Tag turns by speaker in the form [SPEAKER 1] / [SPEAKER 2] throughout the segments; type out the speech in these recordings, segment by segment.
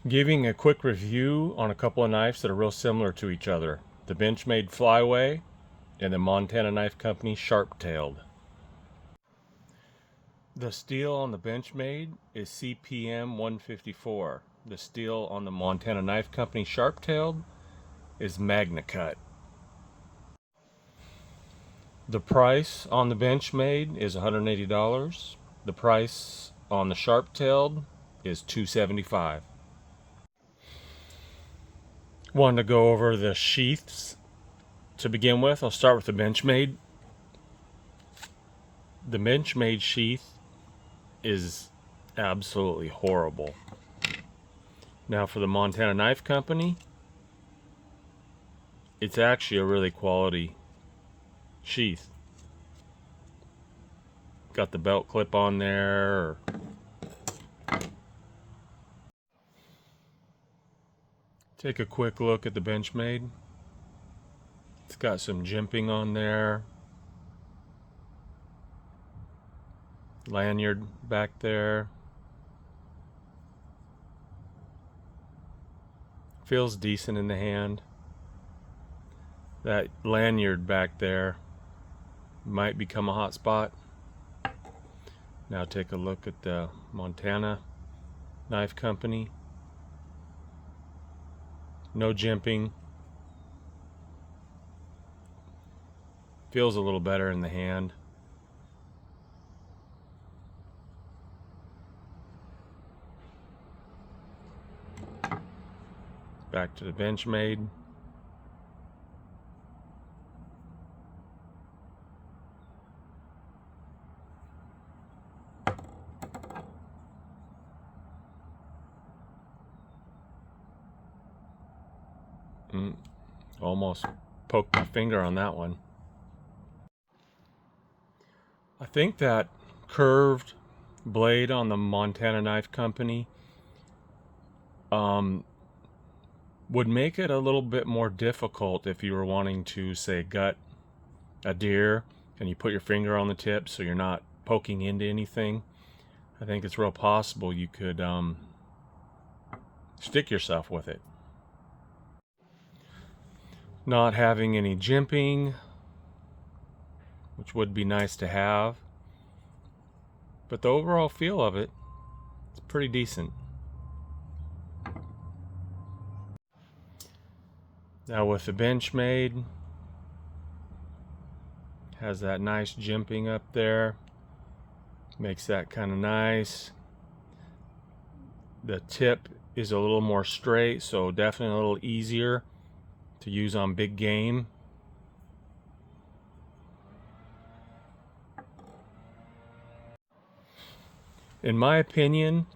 [SPEAKER 1] Giving a quick review on a couple of knives that are real similar to each other. The Benchmade Flyway and the Montana Knife Company Sharptailed. The steel on the Benchmade is CPM 154. The steel on the Montana Knife Company Sharptailed is Magna Cut. The price on the Benchmade is $180. The price on the Sharptailed is $275. Wanted to go over the sheaths to begin with. I'll start with the Benchmade. The Benchmade sheath is absolutely horrible. Now for the Montana Knife Company, it's actually a really quality sheath. Got the belt clip on there. Take a quick look at the Benchmade. It's got some jimping on there. Lanyard back there. Feels decent in the hand. That lanyard back there might become a hot spot. Now take a look at the Montana Knife Company. No jimping. Feels a little better in the hand. Back to the Benchmade. Almost poked my finger on that one. I think that curved blade on the Montana Knife Company would make it a little bit more difficult if you were wanting to, say, gut a deer and you put your finger on the tip so you're not poking into anything. I think it's real possible you could stick yourself with it. Not having any jimping, which would be nice to have, but the overall feel of it, it's pretty decent. Now with the Benchmade, has that nice jimping up there, makes that kind of nice. The tip is a little more straight, so definitely a little easier to use on big game. In my opinion,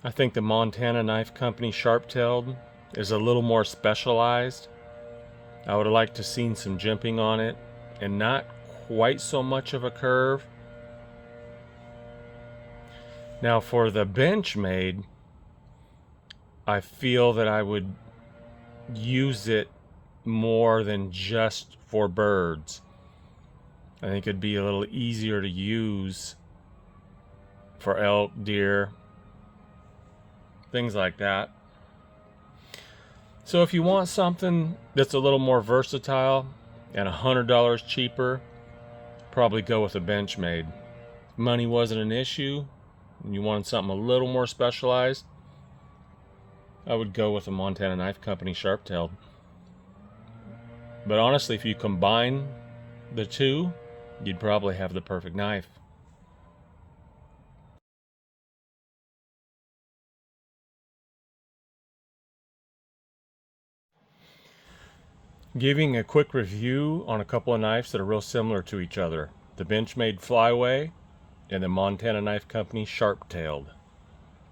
[SPEAKER 1] I think the Montana Knife Company Sharptailed is a little more specialized. I would have liked to have seen some jimping on it and not quite so much of a curve. Now for the Benchmade, I feel that I would use it more than just for birds. I think it'd be a little easier to use for elk, deer, things like that. So if you want something that's a little more versatile and $100 cheaper, probably go with a Benchmade. If money wasn't an issue and you wanted something a little more specialized, I would go with a Montana Knife Company Sharptailed. But honestly, if you combine the two, you'd probably have the perfect knife. Giving a quick review on a couple of knives that are real similar to each other. The Benchmade Flyway and the Montana Knife Company Sharptailed.